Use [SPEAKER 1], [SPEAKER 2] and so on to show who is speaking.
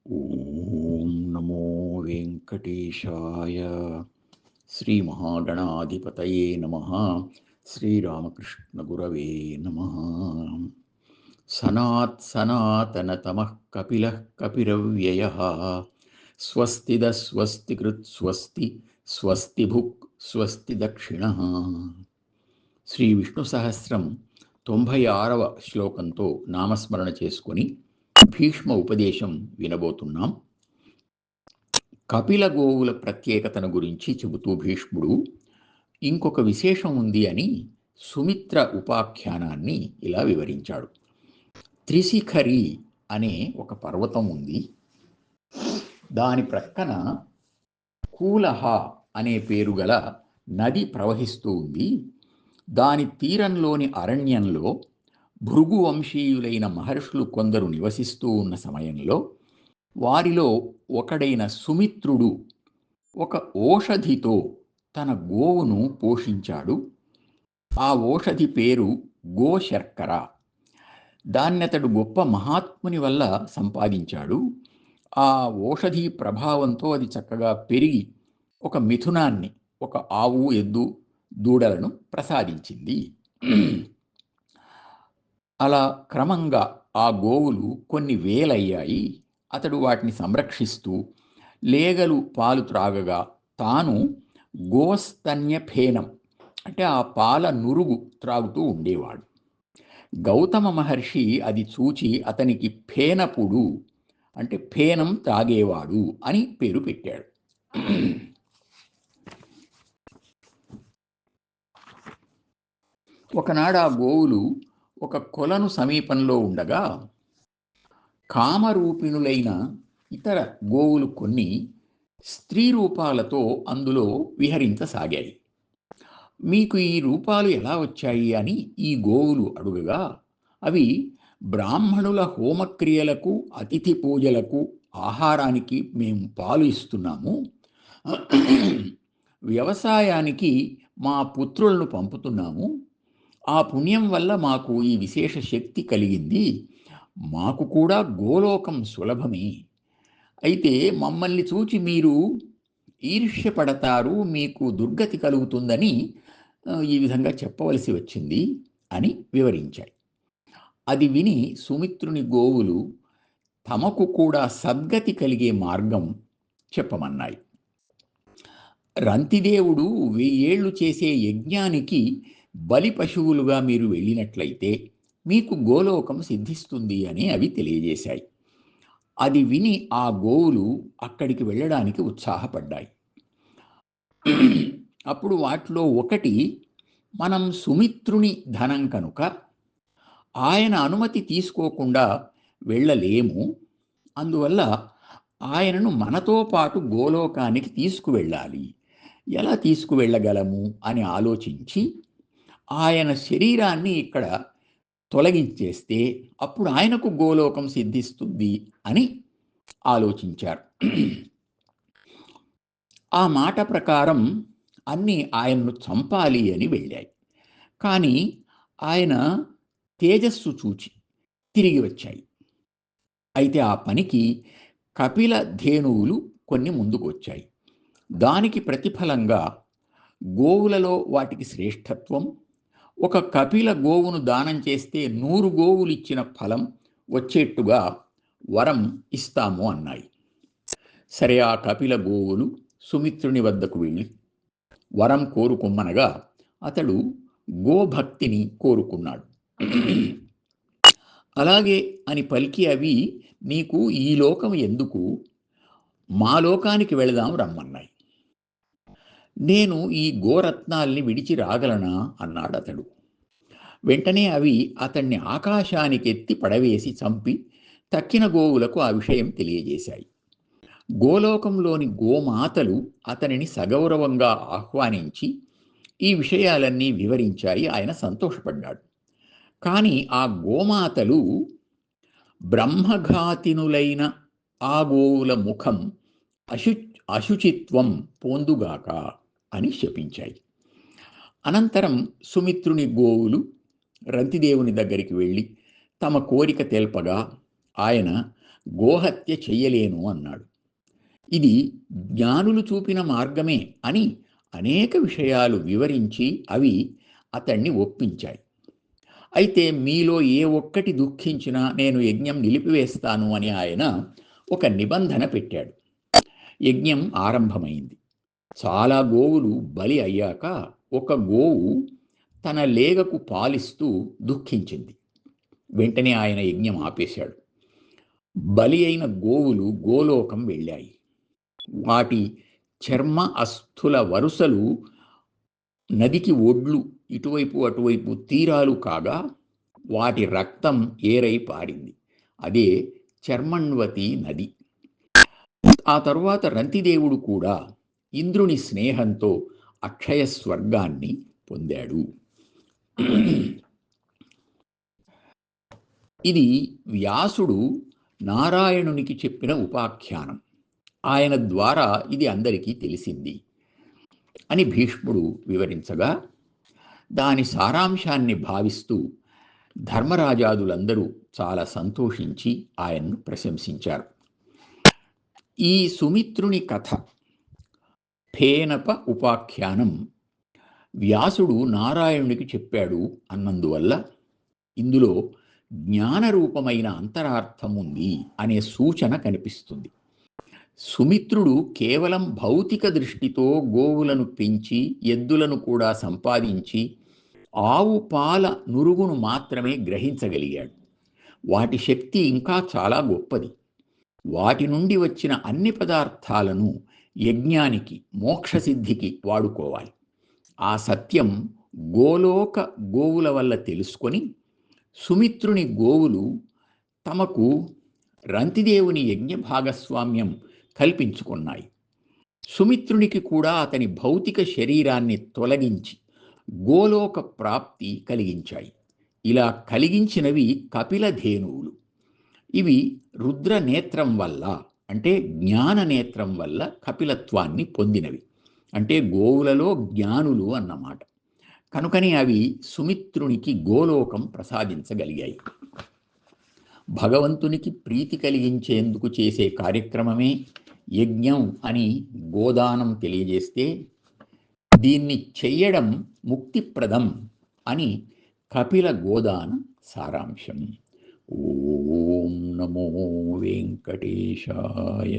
[SPEAKER 1] ఓం నమో వెంకటేశాయ. శ్రీమహాగణాధిపతయే నమః. శ్రీరామకృష్ణ గురవే నమః. సనాత్ సనాతనతమః కపిలః కపిరవ్యయః. స్వస్తిద స్వస్తికృత్ స్వస్తి స్వస్తి భుక్ స్వస్తి దక్షిణః. శ్రీ విష్ణు సహస్రం 96వ శ్లోకంతో నామస్మరణ చేసుకొని భీష్మ ఉపదేశం వినబోతున్నాం. కపిల గోవుల ప్రత్యేకతను గురించి చెబుతూ భీష్ముడు ఇంకొక విశేషం ఉంది అని సుమిత్ర ఉపాఖ్యానాన్ని ఇలా వివరించాడు. త్రిశిఖరి అనే ఒక పర్వతం ఉంది. దాని ప్రక్కన కూలహ అనే పేరు గల నది ప్రవహిస్తూ ఉంది. దాని తీరంలోని అరణ్యంలో భృగు వంశీయులైన మహర్షులు కొందరు నివసిస్తూ ఉన్న సమయంలో వారిలో ఒకడైన సుమిత్రుడు ఒక ఓషధితో తన గోవును పోషించాడు. ఆ ఓషధి పేరు గోశర్కర. దాన్నతడు గొప్ప మహాత్ముని వల్ల సంపాదించాడు. ఆ ఓషధి ప్రభావంతో అది చక్కగా పెరిగి ఒక మిథునాన్ని, ఒక ఆవు, ఎద్దు, దూడలను ప్రసాదించింది. అలా క్రమంగా ఆ గోవులు కొన్ని వేలయ్యాయి. అతడు వాటిని సంరక్షిస్తూ లేగలు పాలు త్రాగగా తాను గోస్తన్యఫేనం అంటే ఆ పాల నురుగు త్రాగుతూ ఉండేవాడు. గౌతమ మహర్షి అది చూచి అతనికి ఫేనపుడు అంటే ఫేనం త్రాగేవాడు అని పేరు పెట్టాడు. ఒకనాడు ఆ గోవులు ఒక కొలను సమీపంలో ఉండగా కామరూపిణులైన ఇతర గోవులు కొన్ని స్త్రీ రూపాలతో అందులో విహరించసాగాయి. మీకు ఈ రూపాలు ఎలా వచ్చాయి అని ఈ గోవులు అడుగగా అవి బ్రాహ్మణుల హోమక్రియలకు, అతిథి పూజలకు, ఆహారానికి మేము పాలు ఇస్తున్నాము, వ్యవసాయానికి మా పుత్రులను పంపుతున్నాము, ఆ పుణ్యం వల్ల మాకు ఈ విశేష శక్తి కలిగింది, మాకు కూడా గోలోకం సులభమే, అయితే మమ్మల్ని చూచి మీరు ఈర్ష్యపడతారు, మీకు దుర్గతి కలుగుతుందని ఈ విధంగా చెప్పవలసి వచ్చింది అని వివరించాయి. అది విని సుమిత్రుని గోవులు తమకు కూడా సద్గతి కలిగే మార్గం చెప్పమన్నాయి. రంతిదేవుడు 1000 ఏళ్లు చేసే యజ్ఞానికి బలి పశువులుగా మీరు వెళ్ళినట్లయితే మీకు గోలోకం సిద్ధిస్తుంది అని అవి తెలియజేశాయి. అది విని ఆ గోవులు అక్కడికి వెళ్ళడానికి ఉత్సాహపడ్డాయి. అప్పుడు వాటిలో ఒకటి, మనం సుమిత్రుని ధనం కనుక ఆయన అనుమతి తీసుకోకుండా వెళ్ళలేము, అందువల్ల ఆయనను మనతో పాటు గోలోకానికి తీసుకువెళ్ళాలి, ఎలా తీసుకువెళ్ళగలము అని ఆలోచించి ఆయన శరీరాన్ని ఇక్కడ తొలగించేస్తే అప్పుడు ఆయనకు గోలోకం సిద్ధిస్తుంది అని ఆలోచించారు. ఆ మాట ప్రకారం అన్నీ ఆయన్ను చంపాలి అని వెళ్ళాయి. కానీ ఆయన తేజస్సు చూచి తిరిగి వచ్చాయి. అయితే ఆ పనికి కపిల ధేనువులు కొన్ని ముందుకు వచ్చాయి. దానికి ప్రతిఫలంగా గోవులలో వాటికి శ్రేష్ఠత్వం, ఒక కపిల గోవును దానం చేస్తే 100 గోవులు ఇచ్చిన ఫలం వచ్చేట్టుగా వరం ఇస్తాము అన్నాయి. సరే, ఆ కపిల గోవులు సుమిత్రుని వద్దకు వెళ్ళి వరం కోరుకుమ్మనగా అతడు గోభక్తిని కోరుకున్నాడు. అలాగే అని పలికి అవి, నీకు ఈ లోకం ఎందుకు, మా లోకానికి వెళదాం రమ్మన్నాయి. నేను ఈ గోరత్నాల్ని విడిచి రాగలనా అన్నాడు అతడు. వెంటనే అవి అతన్ని ఆకాశానికెత్తి పడవేసి చంపి తక్కిన గోవులకు ఆ విషయం తెలియజేశాయి. గోలోకంలోని గోమాతలు అతనిని సగౌరవంగా ఆహ్వానించి ఈ విషయాలన్నీ వివరించాయి. ఆయన సంతోషపడ్డాడు. కానీ ఆ గోమాతలు బ్రహ్మఘాతినులైన ఆ గోవుల ముఖం అశుచిత్వం పొందుగాక అని శపించాయి. అనంతరం సుమిత్రుని గోవులు రంతిదేవుని దగ్గరికి వెళ్ళి తమ కోరిక తెల్పగా ఆయన గోహత్య చెయ్యలేను అన్నాడు. ఇది జ్ఞానులు చూపిన మార్గమే అని అనేక విషయాలు వివరించి అవి అతన్ని ఒప్పించాయి. అయితే మీలో ఏ ఒక్కటి దుఃఖించినా నేను యజ్ఞం నిలిపివేస్తాను అని ఆయన ఒక నిబంధన పెట్టాడు. యజ్ఞం ఆరంభమైంది. చాలా గోవులు బలి అయ్యాక ఒక గోవు తన లేగకు పాలిస్తూ దుఃఖించింది. వెంటనే ఆయన యజ్ఞం ఆపేశాడు. బలి అయిన గోవులు గోలోకం వెళ్ళాయి. వాటి చర్మ అస్థుల వరుసలు నదికి ఒడ్లు ఇటువైపు అటువైపు తీరాలు కాగా వాటి రక్తం ఏరై పారింది. అదే చర్మణ్వతి నది. ఆ తరువాత రంతిదేవుడు కూడా ఇంద్రుని స్నేహంతో అక్షయ స్వర్గాన్ని పొందాడు. ఇది వ్యాసుడు నారాయణునికి చెప్పిన ఉపాఖ్యానం. ఆయన ద్వారా ఇది అందరికీ తెలిసింది అని భీష్ముడు వివరించగా, దాని సారాంశాన్ని భావిస్తూ ధర్మరాజాదులందరూ చాలా సంతోషించి ఆయన్ను ప్రశంసించారు. ఈ సుమిత్రుని కథ ఫేనప ఉపాఖ్యానం వ్యాసుడు నారాయణునికి చెప్పాడు అన్నందువల్ల ఇందులో జ్ఞానరూపమైన అంతరార్థం ఉంది అనే సూచన కనిపిస్తుంది. సుమిత్రుడు కేవలం భౌతిక దృష్టితో గోవులను పెంచి ఎద్దులను కూడా సంపాదించి ఆవు పాల నురుగును మాత్రమే గ్రహించగలిగాడు. వాటి శక్తి ఇంకా చాలా గొప్పది. వాటి నుండి వచ్చిన అన్ని పదార్థాలను యజ్ఞానికి, మోక్షసిద్ధికి వాడుకోవాలి. ఆ సత్యం గోలోక గోవుల వల్ల తెలుసుకొని సుమిత్రుని గోవులు తమకు రంతిదేవుని యజ్ఞ భాగస్వామ్యం కల్పించుకున్నాయి. సుమిత్రునికి కూడా అతని భౌతిక శరీరాన్ని తొలగించి గోలోక ప్రాప్తి కలిగించాయి. ఇలా కలిగించినవి కపిలధేనువులు. ఇవి రుద్రనేత్రం వల్ల, అంటే జ్ఞాననేత్రం వల్ల కపిలత్వాన్ని పొందినవి. అంటే గోవులలో జ్ఞానులు అన్నమాట. కనుకనే అవి సుమిత్రునికి గోలోకం ప్రసాదించగలిగాయి. భగవంతునికి ప్రీతి కలిగించేందుకు చేసే కార్యక్రమమే యజ్ఞం అని గోదానం తెలియజేస్తే, దీన్ని చెయ్యడం ముక్తిప్రదం అని కపిల గోదాన సారాంశం. ఓం నమో వెంకటేశాయ.